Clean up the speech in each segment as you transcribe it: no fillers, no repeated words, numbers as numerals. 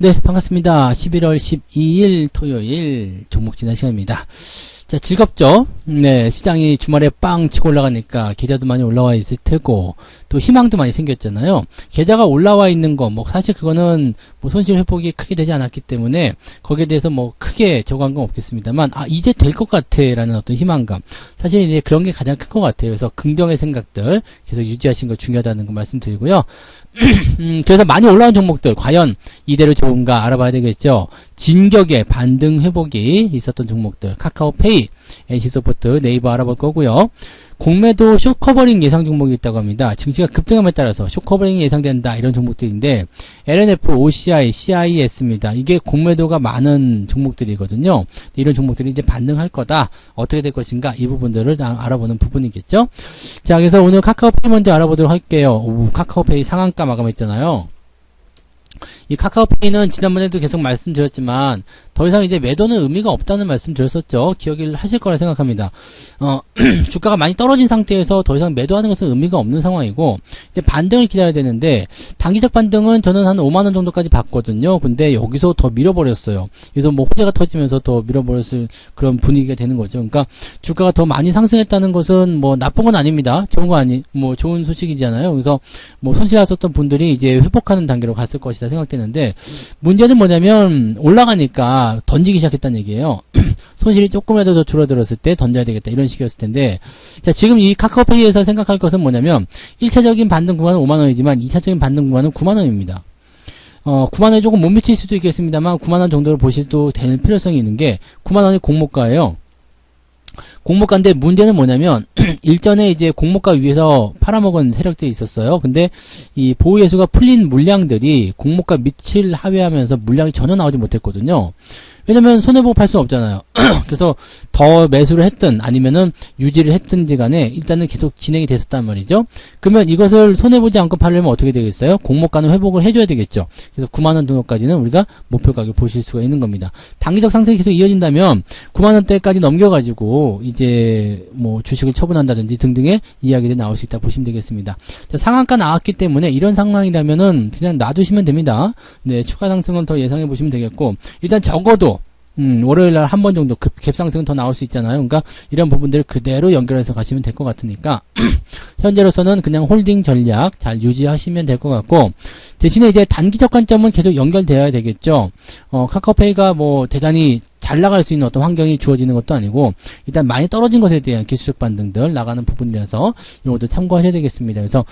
네, 반갑습니다. 11월 12일 토요일 종목 진단 시간입니다. 자, 즐겁죠? 네, 시장이 주말에 빵 치고 올라가니까 계좌도 많이 올라와 있을 테고, 또 희망도 많이 생겼잖아요. 계좌가 올라와 있는 거, 사실 그거는 손실 회복이 크게 되지 않았기 때문에, 거기에 대해서 크게 저거한 건 없겠습니다만, 이제 될 것 같아, 라는 어떤 희망감. 사실 이제 그런 게 가장 큰 것 같아요. 그래서 긍정의 생각들 계속 유지하시는 거 중요하다는 거 말씀드리고요. 그래서 많이 올라온 종목들, 과연 이대로 좋은가 알아봐야 되겠죠. 진격의 반등 회복이 있었던 종목들, 카카오페이, NC소프트, 네이버 알아볼 거고요. 공매도 숏커버링 예상 종목이 있다고 합니다. 증시가 급등함에 따라서 숏커버링이 예상된다, 이런 종목들인데, LNF, OCI, CIS입니다. 이게 공매도가 많은 종목들이거든요. 이런 종목들이 이제 반등할 거다. 어떻게 될 것인가, 이 부분들을 알아보는 부분이겠죠. 자, 그래서 오늘 카카오페이 먼저 알아보도록 할게요. 카카오페이 상한가 마감했잖아요. 이 카카오페이는 지난번에도 계속 말씀드렸지만 더 이상 이제 매도는 의미가 없다는 말씀 드렸었죠. 기억을 하실 거라 생각합니다. 주가가 많이 떨어진 상태에서 더 이상 매도하는 것은 의미가 없는 상황이고, 이제 반등을 기다려야 되는데, 단기적 반등은 저는 한 5만원 정도까지 봤거든요. 근데 여기서 더 밀어버렸어요. 그래서 호재가 터지면서 더 밀어버렸을 그런 분위기가 되는 거죠. 그러니까 주가가 더 많이 상승했다는 것은 나쁜 건 아닙니다. 좋은 거 좋은 소식이잖아요. 그래서 손실하셨던 분들이 이제 회복하는 단계로 갔을 것이다 생각되는데, 문제는 뭐냐면 올라가니까 던지기 시작했다는 얘기예요. 손실이 조금이라도 더 줄어들었을 때 던져야 되겠다, 이런 식이었을 텐데, 자, 지금 이 카카오페이에서 생각할 것은 뭐냐면 1차적인 반등 구간은 5만원이지만 2차적인 반등 구간은 9만원입니다. 9만원이 조금 못 미칠 수도 있겠습니다만 9만원 정도로 보셔도 될 필요성이 있는 게, 9만원이 공모가예요. 공모가인데 문제는 뭐냐면 일전에 이제 공모가 위에서 팔아먹은 세력들이 있었어요. 근데 이 보호예수가 풀린 물량들이 공모가 밑을 하회하면서 물량이 전혀 나오지 못했거든요. 왜냐면 손해보고 팔 수는 없잖아요. 그래서 더 매수를 했든 아니면은 유지를 했든지 간에 일단은 계속 진행이 됐었단 말이죠. 그러면 이것을 손해보지 않고 팔려면 어떻게 되겠어요? 공모가는 회복을 해줘야 되겠죠. 그래서 9만원 정도까지는 우리가 목표 가격 보실 수가 있는 겁니다. 단기적 상승이 계속 이어진다면 9만원대까지 넘겨가지고 이제 주식을 처분한다든지 등등의 이야기들이 나올 수 있다 보시면 되겠습니다. 자, 상한가 나왔기 때문에 이런 상황이라면은 그냥 놔두시면 됩니다. 네, 추가 상승은 더 예상해 보시면 되겠고, 일단 적어도 월요일날 한 번 정도 갭상승은 더 나올 수 있잖아요. 그러니까 이런 부분들을 그대로 연결해서 가시면 될 것 같으니까 현재로서는 그냥 홀딩 전략 잘 유지하시면 될 것 같고, 대신에 이제 단기적 관점은 계속 연결되어야 되겠죠. 카카오페이가 대단히 잘 나갈 수 있는 어떤 환경이 주어지는 것도 아니고, 일단 많이 떨어진 것에 대한 기술적 반등들 나가는 부분이라서 이것도 참고하셔야 되겠습니다. 그래서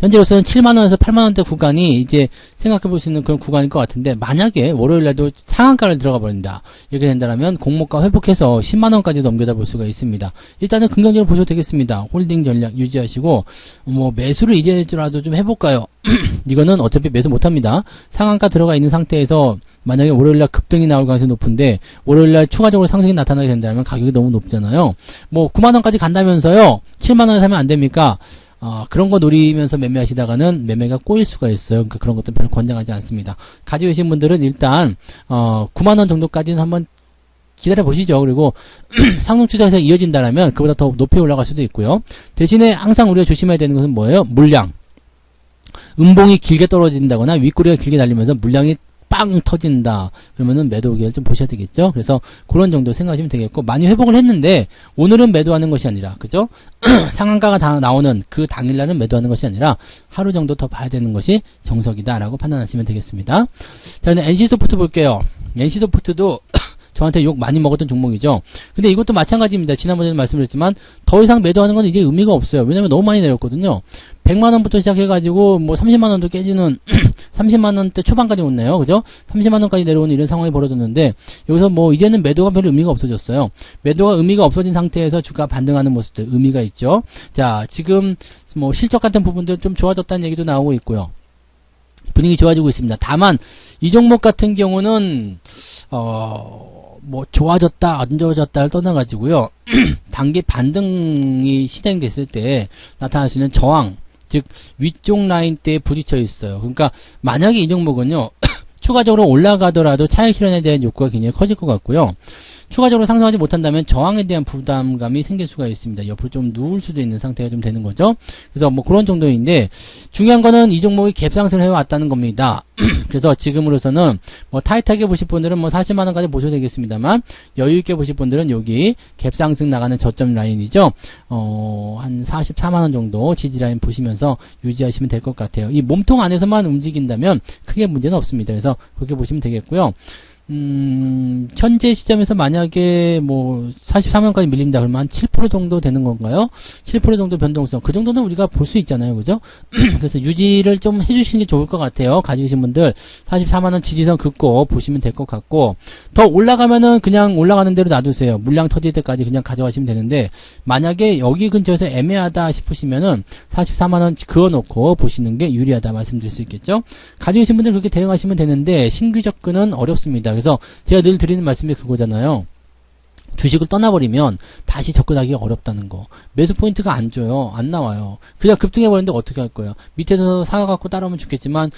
현재로서는 7만원에서 8만원대 구간이 이제 생각해볼 수 있는 그런 구간일 것 같은데, 만약에 월요일날도 상한가를 들어가 버린다, 이렇게 된다면 공모가 회복해서 10만원까지 넘겨다 볼 수가 있습니다. 일단은 긍정적으로 보셔도 되겠습니다. 홀딩 전략 유지하시고, 매수를 이제라도 좀 해볼까요? 이거는 어차피 매수 못합니다. 상한가 들어가 있는 상태에서 만약에 월요일날 급등이 나올 가능성이 높은데, 월요일날 추가적으로 상승이 나타나게 된다면 가격이 너무 높잖아요. 9만원까지 간다면서요, 7만원에 사면 안 됩니까? 그런 거 노리면서 매매하시다가는 매매가 꼬일 수가 있어요. 그러니까 그런 것도 별로 권장하지 않습니다. 가지고 계신 분들은 일단 9만원 정도까지는 한번 기다려 보시죠. 그리고 상승 추세에서 이어진다면 그보다 더 높이 올라갈 수도 있고요. 대신에 항상 우리가 조심해야 되는 것은 뭐예요? 물량. 음봉이 길게 떨어진다거나 윗꼬리가 길게 달리면서 물량이 빵 터진다, 그러면은 매도 기회를 좀 보셔야 되겠죠. 그래서 그런 정도 생각하시면 되겠고, 많이 회복을 했는데 오늘은 매도하는 것이 아니라, 그죠? 상한가가 다 나오는 그 당일날은 매도하는 것이 아니라 하루 정도 더 봐야 되는 것이 정석이다라고 판단하시면 되겠습니다. 자, 이제 NC소프트 볼게요. NC소프트도 저한테 욕 많이 먹었던 종목이죠. 근데 이것도 마찬가지입니다. 지난번에도 말씀드렸지만 더 이상 매도하는 건 이제 의미가 없어요. 왜냐면 너무 많이 내렸거든요. 100만원부터 시작해가지고 30만원도 깨지는 30만원대 초반까지 왔네요. 그죠? 30만원까지 내려오는 이런 상황이 벌어졌는데, 여기서 이제는 매도가 별 의미가 없어졌어요. 매도가 의미가 없어진 상태에서 주가 반등하는 모습들 의미가 있죠. 자, 지금 실적 같은 부분들 좀 좋아졌다는 얘기도 나오고 있고요. 분위기 좋아지고 있습니다. 다만 이 종목 같은 경우는 좋아졌다 안 좋아졌다를 떠나가지고요, 단기 반등이 실행됐을 때 나타날 수 있는 저항, 즉 위쪽 라인대에 부딪혀 있어요. 그러니까 만약에 이 종목은요 추가적으로 올라가더라도 차익 실현에 대한 욕구가 굉장히 커질 것 같고요. 추가적으로 상승하지 못한다면 저항에 대한 부담감이 생길 수가 있습니다. 옆으로 좀 누울 수도 있는 상태가 좀 되는 거죠. 그래서 뭐 그런 정도인데 중요한 거는 이 종목이 갭상승을 해왔다는 겁니다. 그래서 지금으로서는 뭐 타이트하게 보실 분들은 뭐 40만 원까지 보셔도 되겠습니다만 여유 있게 보실 분들은 여기 갭상승 나가는 저점 라인이죠. 한 44만 원 정도 지지 라인 보시면서 유지하시면 될 것 같아요. 이 몸통 안에서만 움직인다면 크게 문제는 없습니다. 그래서 그렇게 보시면 되겠고요. 현재 시점에서 만약에 뭐 43원까지 밀린다 그러면 한 7% 정도 되는 건가요? 7% 정도 변동성. 그 정도는 우리가 볼 수 있잖아요. 그죠? 그래서 유지를 좀 해주시는 게 좋을 것 같아요. 가지고 계신 분들 44만원 지지선 긋고 보시면 될 것 같고, 더 올라가면은 그냥 올라가는 대로 놔두세요. 물량 터질 때까지 그냥 가져가시면 되는데, 만약에 여기 근처에서 애매하다 싶으시면은 44만원 그어놓고 보시는 게 유리하다 말씀드릴 수 있겠죠? 가지고 계신 분들 그렇게 대응하시면 되는데, 신규 접근은 어렵습니다. 그래서 제가 늘 드리는 말씀이 그거잖아요. 주식을 떠나버리면 다시 접근하기가 어렵다는 거. 매수 포인트가 안 줘요. 안 나와요. 그냥 급등해버리는데 어떻게 할 거예요? 밑에서 사갖고 따라오면 좋겠지만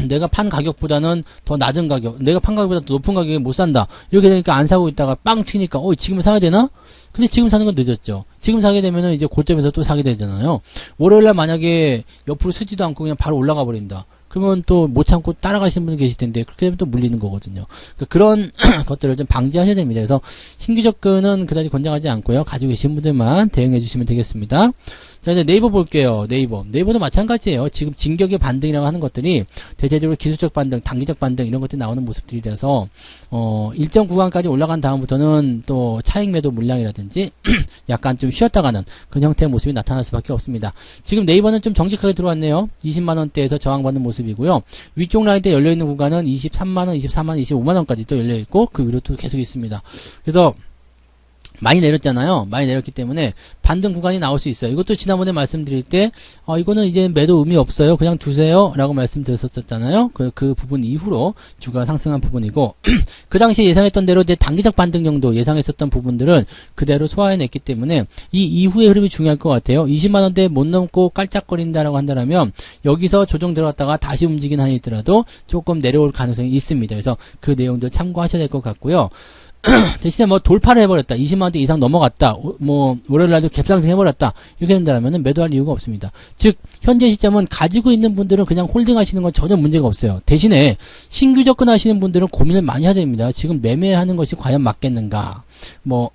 내가 판 가격보다는 더 낮은 가격, 내가 판 가격보다 더 높은 가격에 못 산다. 이렇게 되니까 안 사고 있다가 빵 튀니까 지금 사야 되나? 근데 지금 사는 건 늦었죠. 지금 사게 되면은 이제 고점에서 또 사게 되잖아요. 월요일날 만약에 옆으로 쓰지도 않고 그냥 바로 올라가 버린다. 그러면 또 못 참고 따라가시는 분이 계실 텐데 그렇게 되면 또 물리는 거거든요. 그러니까 그런 것들을 좀 방지하셔야 됩니다. 그래서 신규 접근은 그다지 권장하지 않고요. 가지고 계신 분들만 대응해 주시면 되겠습니다. 자, 이제 네이버 볼게요. 네이버도 마찬가지예요. 지금 진격의 반등이라고 하는 것들이 대체적으로 기술적 반등, 단기적 반등 이런 것들이 나오는 모습들이라서 일정 구간까지 올라간 다음부터는 또 차익 매도 물량이라든지 약간 좀 쉬었다가는 그런 형태의 모습이 나타날 수밖에 없습니다. 지금 네이버는 좀 정직하게 들어왔네요. 20만 원대에서 저항받는 모습이고요. 위쪽 라인대 열려 있는 구간은 23만 원, 24만 원, 25만 원까지 또 열려 있고 그 위로 또 계속 있습니다. 그래서 많이 내렸잖아요. 많이 내렸기 때문에 반등 구간이 나올 수 있어요. 이것도 지난번에 말씀드릴 때 이거는 이제 매도 의미 없어요. 그냥 두세요 라고 말씀드렸었잖아요. 그 부분 이후로 주가 상승한 부분이고 그 당시에 예상했던 대로 이제 단기적 반등 정도 예상했었던 부분들은 그대로 소화해냈기 때문에 이 이후의 흐름이 중요할 것 같아요. 20만원대 못 넘고 깔짝거린다라고 한다면 여기서 조정 들어갔다가 다시 움직이는 한이 있더라도 조금 내려올 가능성이 있습니다. 그래서 그 내용들 참고하셔야 될 것 같고요. 대신에 뭐 돌파를 해버렸다. 20만원대 이상 넘어갔다. 뭐 월요일날도 갭상승 해버렸다. 이렇게 된다면 매도할 이유가 없습니다. 즉 현재 시점은 가지고 있는 분들은 그냥 홀딩하시는 건 전혀 문제가 없어요. 대신에 신규 접근하시는 분들은 고민을 많이 해야 됩니다. 지금 매매하는 것이 과연 맞겠는가. 뭐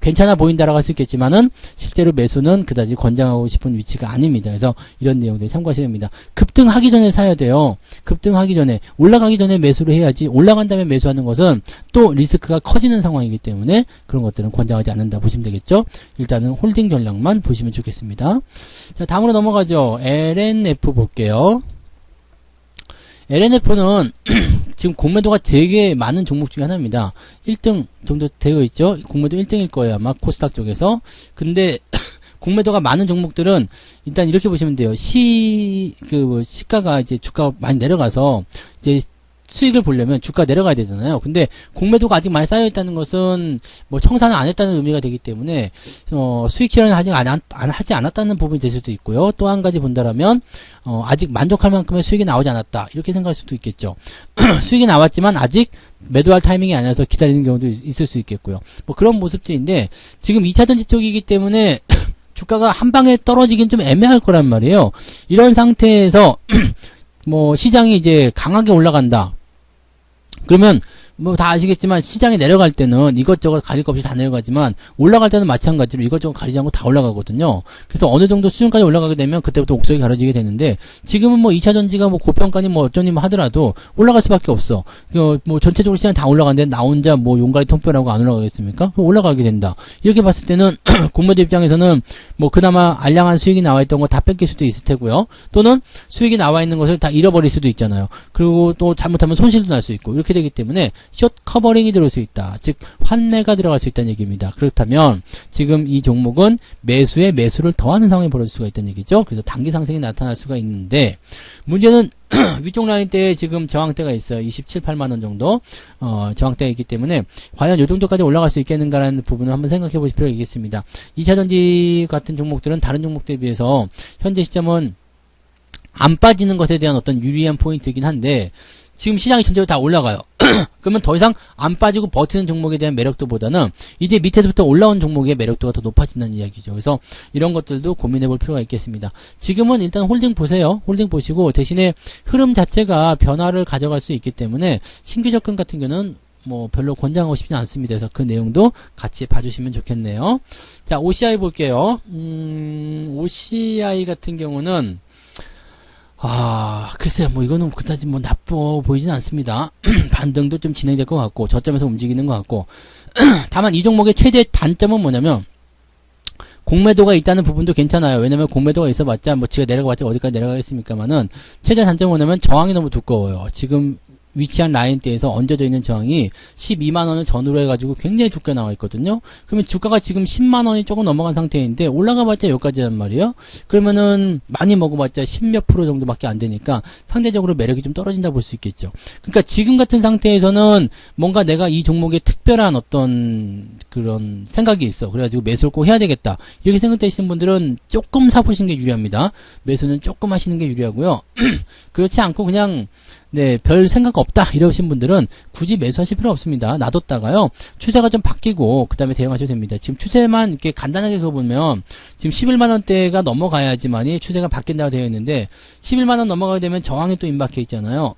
괜찮아 보인다라고 할 수 있겠지만은 실제로 매수는 그다지 권장하고 싶은 위치가 아닙니다. 그래서 이런 내용들 참고하셔야 됩니다. 급등하기 전에 사야 돼요. 급등하기 전에, 올라가기 전에 매수를 해야지 올라간 다음에 매수하는 것은 또 리스크가 커지는 상황이기 때문에 그런 것들은 권장하지 않는다 보시면 되겠죠. 일단은 홀딩 전략만 보시면 좋겠습니다. 자, 다음으로 넘어가죠. LNF 볼게요. LNF는 지금 공매도가 되게 많은 종목 중에 하나입니다. 1등 정도 되어 있죠. 공매도 1등일 거예요. 아마 코스닥 쪽에서. 근데 공매도가 많은 종목들은 일단 이렇게 보시면 돼요. 시가가 이제 주가가 많이 내려가서 이제 수익을 보려면 주가 내려가야 되잖아요. 근데 공매도가 아직 많이 쌓여 있다는 것은 뭐 청산을 안 했다는 의미가 되기 때문에 수익 실현을 하지 않았다는 부분이 될 수도 있고요. 또 한 가지 본다라면 아직 만족할 만큼의 수익이 나오지 않았다. 이렇게 생각할 수도 있겠죠. 수익이 나왔지만 아직 매도할 타이밍이 아니어서 기다리는 경우도 있을 수 있겠고요. 뭐 그런 모습들인데 지금 2차전지 쪽이기 때문에 주가가 한 방에 떨어지긴 좀 애매할 거란 말이에요. 이런 상태에서 뭐 시장이 이제 강하게 올라간다. 그러면 뭐 다 아시겠지만 시장이 내려갈 때는 이것저것 가릴 것 없이 다 내려가지만 올라갈 때는 마찬가지로 이것저것 가리지 않고 다 올라가거든요. 그래서 어느 정도 수준까지 올라가게 되면 그때부터 옥석이 가려지게 되는데 지금은 뭐 2차전지가 뭐 고평가니 뭐 어쩌니 뭐 하더라도 올라갈 수밖에 없어. 뭐 전체적으로 시장 다 올라가는데 나 혼자 뭐 용가리 통뼈라고 안 올라가겠습니까? 그럼 올라가게 된다. 이렇게 봤을 때는 공매도 입장에서는 뭐 그나마 알량한 수익이 나와 있던 거 다 뺏길 수도 있을 테고요. 또는 수익이 나와 있는 것을 다 잃어버릴 수도 있잖아요. 그리고 또 잘못하면 손실도 날 수 있고 이렇게 되기 때문에 숏 커버링이 들어올 수 있다. 즉 환매가 들어갈 수 있다는 얘기입니다. 그렇다면 지금 이 종목은 매수에 매수를 더하는 상황이 벌어질 수가 있다는 얘기죠. 그래서 단기 상승이 나타날 수가 있는데 문제는 위쪽 라인대에 지금 저항대가 있어요. 27, 8만원 정도 저항대가 있기 때문에 과연 이 정도까지 올라갈 수 있겠는가라는 부분을 한번 생각해 보실 필요가 있겠습니다. 2차전지 같은 종목들은 다른 종목들에 비해서 현재 시점은 안 빠지는 것에 대한 어떤 유리한 포인트이긴 한데 지금 시장이 전체로 다 올라가요. 그러면 더 이상 안 빠지고 버티는 종목에 대한 매력도보다는 이제 밑에서부터 올라온 종목의 매력도가 더 높아진다는 이야기죠. 그래서 이런 것들도 고민해 볼 필요가 있겠습니다. 지금은 일단 홀딩 보세요. 홀딩 보시고 대신에 흐름 자체가 변화를 가져갈 수 있기 때문에 신규 접근 같은 경우는 뭐 별로 권장하고 싶지 않습니다. 그래서 그 내용도 같이 봐주시면 좋겠네요. 자, OCI 볼게요. OCI 같은 경우는 글쎄요, 뭐, 이거는 그다지 뭐, 나빠 보이진 않습니다. 반등도 좀 진행될 것 같고, 저점에서 움직이는 것 같고. 다만, 이 종목의 최대 단점은 뭐냐면, 공매도가 있다는 부분도 괜찮아요. 왜냐면 공매도가 있어봤자, 뭐, 지가 내려가봤자 어디까지 내려가겠습니까만은, 최대 단점은 뭐냐면, 저항이 너무 두꺼워요. 지금, 위치한 라인대에서 얹어져 있는 저항이 12만원을 전후로 해가지고 굉장히 두껍게 나와 있거든요. 그러면 주가가 지금 10만원이 조금 넘어간 상태인데 올라가봤자 여기까지란 말이에요. 그러면은 많이 먹어봤자 10몇 프로 정도밖에 안 되니까 상대적으로 매력이 좀 떨어진다 볼 수 있겠죠. 그러니까 지금 같은 상태에서는 뭔가 내가 이 종목에 특별한 어떤 그런 생각이 있어. 그래가지고 매수를 꼭 해야 되겠다. 이렇게 생각되시는 분들은 조금 사보시는 게 유리합니다. 매수는 조금 하시는 게 유리하고요. 그렇지 않고 그냥 별 생각 없다 이러신 분들은 굳이 매수하실 필요 없습니다. 놔뒀다가요 추세가 좀 바뀌고 그 다음에 대응하셔도 됩니다. 지금 추세만 이렇게 간단하게 그어보면 지금 11만원대가 넘어가야지만이 추세가 바뀐다고 되어 있는데 11만원 넘어가게 되면 저항이 또 임박해 있잖아요.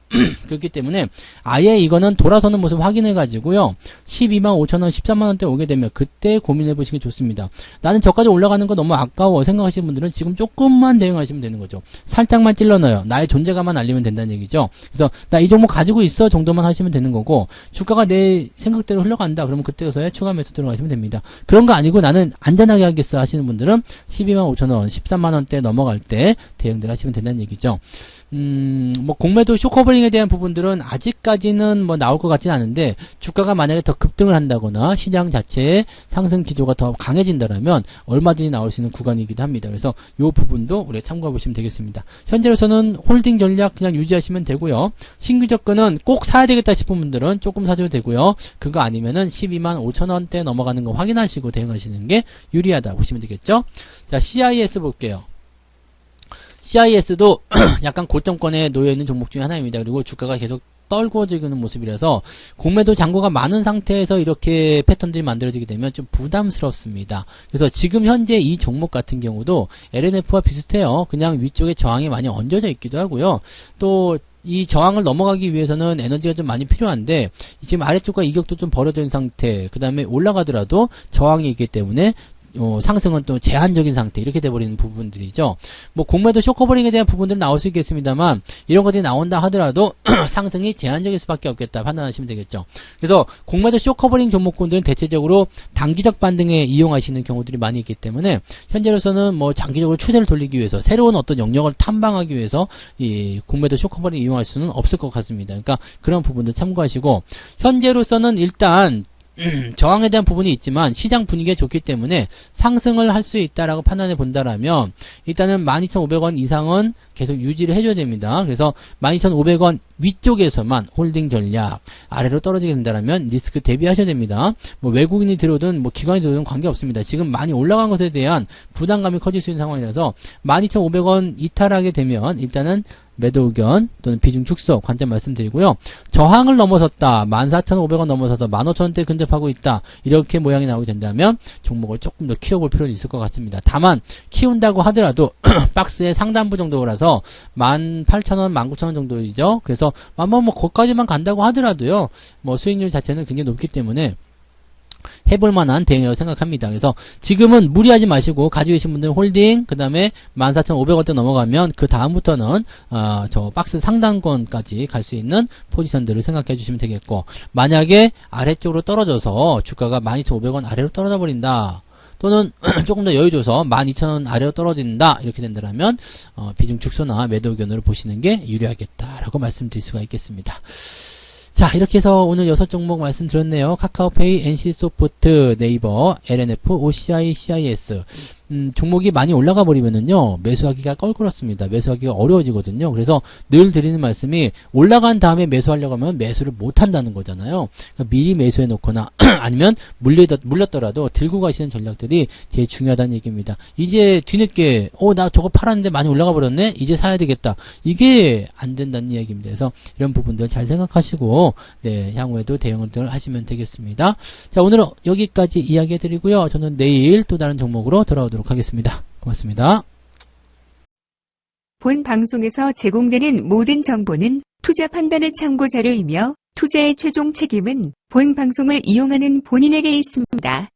그렇기 때문에 아예 이거는 돌아서는 모습 확인해 가지고요 12만 5천원 13만원대 오게 되면 그때 고민해 보시는 게 좋습니다. 나는 저까지 올라가는 거 너무 아까워 생각하시는 분들은 지금 조금만 대응하시면 되는 거죠. 살짝만 찔러 넣어요. 나의 존재감만 알리면 된다는 얘기죠. 그래서 나 이 종목 가지고 있어 정도만 하시면 되는 거고 주가가 내 생각대로 흘러간다 그러면 그때서야 추가 매수 들어가시면 됩니다. 그런 거 아니고 나는 안전하게 하겠어 하시는 분들은 12만 5천원 13만원대 넘어갈 때 대응들 하시면 된다는 얘기죠. 뭐 공매도 쇼커버링에 대한 부분들은 아직까지는 뭐 나올 것 같지는 않은데 주가가 만약에 더 급등을 한다거나 시장 자체의 상승 기조가 더 강해진다면 얼마든지 나올 수 있는 구간이기도 합니다. 그래서 이 부분도 우리가 참고해 보시면 되겠습니다. 현재로서는 홀딩 전략 그냥 유지하시면 되고요. 신규 접근은 꼭 사야 되겠다 싶은 분들은 조금 사줘도 되고요. 그거 아니면은 12만 5천원대 넘어가는 거 확인하시고 대응하시는 게 유리하다 보시면 되겠죠. 자, CIS 볼게요. CIS도 약간 고점권에 놓여있는 종목 중에 하나입니다. 그리고 주가가 계속 떨궈지는 모습이라서 공매도 잔고가 많은 상태에서 이렇게 패턴들이 만들어지게 되면 좀 부담스럽습니다. 그래서 지금 현재 이 종목 같은 경우도 LNF와 비슷해요. 그냥 위쪽에 저항이 많이 얹어져 있기도 하고요. 또 이 저항을 넘어가기 위해서는 에너지가 좀 많이 필요한데 지금 아래쪽과 이격도 좀 벌어진 상태 그 다음에 올라가더라도 저항이 있기 때문에 상승은 또 제한적인 상태 이렇게 돼버리는 부분들이죠. 뭐 공매도 쇼커버링에 대한 부분들은 나올 수 있겠습니다만 이런 것들이 나온다 하더라도 상승이 제한적일 수밖에 없겠다 판단하시면 되겠죠. 그래서 공매도 쇼커버링 종목군들은 대체적으로 단기적 반등에 이용하시는 경우들이 많이 있기 때문에 현재로서는 뭐 장기적으로 추세를 돌리기 위해서 새로운 어떤 영역을 탐방하기 위해서 이 공매도 쇼커버링 이용할 수는 없을 것 같습니다. 그러니까 그런 부분들 참고하시고 현재로서는 일단 저항에 대한 부분이 있지만 시장 분위기가 좋기 때문에 상승을 할 수 있다라고 판단해 본다라면 일단은 12,500원 이상은 계속 유지를 해줘야 됩니다. 그래서 12,500원 위쪽에서만 홀딩 전략 아래로 떨어지게 된다라면 리스크 대비하셔야 됩니다. 뭐 외국인이 들어오든 뭐 기관이 들어오든 관계없습니다. 지금 많이 올라간 것에 대한 부담감이 커질 수 있는 상황이라서 12,500원 이탈하게 되면 일단은 매도 의견 또는 비중 축소 관점 말씀드리고요. 저항을 넘어섰다. 14,500원 넘어서서 15,000원대 근접하고 있다. 이렇게 모양이 나오게 된다면 종목을 조금 더 키워볼 필요는 있을 것 같습니다. 다만 키운다고 하더라도 박스의 상단부 정도라서 18,000원, 19,000원 정도이죠. 그래서 뭐 거기까지만 간다고 하더라도요. 뭐 수익률 자체는 굉장히 높기 때문에 해볼 만한 대응이라고 생각합니다. 그래서 지금은 무리하지 마시고 가지고 계신 분들은 홀딩 그 다음에 14,500원대 넘어가면 그 다음부터는 저 박스 상단권까지 갈 수 있는 포지션들을 생각해 주시면 되겠고 만약에 아래쪽으로 떨어져서 주가가 12,500원 아래로 떨어져 버린다. 또는 조금 더 여유 줘서 12,000원 아래로 떨어진다 이렇게 된다면 비중 축소나 매도 의견으로 보시는 게 유리하겠다라고 말씀드릴 수가 있겠습니다. 자, 이렇게 해서 오늘 6종목 말씀드렸네요. 카카오페이, NC소프트, 네이버, LNF, OCI, CIS. 종목이 많이 올라가 버리면은요, 매수하기가 껄끄럽습니다. 매수하기가 어려워지거든요. 그래서 늘 드리는 말씀이 올라간 다음에 매수하려고 하면 매수를 못 한다는 거잖아요. 그러니까 미리 매수해 놓거나 아니면 물렸더라도 들고 가시는 전략들이 제일 중요하다는 얘기입니다. 이제 뒤늦게, 나 저거 팔았는데 많이 올라가 버렸네? 이제 사야 되겠다. 이게 안 된다는 이야기입니다. 그래서 이런 부분들 잘 생각하시고, 네, 향후에도 대응을 하시면 되겠습니다. 자, 오늘은 여기까지 이야기 해드리고요. 저는 내일 또 다른 종목으로 돌아오도록 하겠습니다. 고맙습니다. 본 방송에서 제공되는 모든 정보는 투자 판단의 참고 자료이며 투자의 최종 책임은 본 방송을 이용하는 본인에게 있습니다.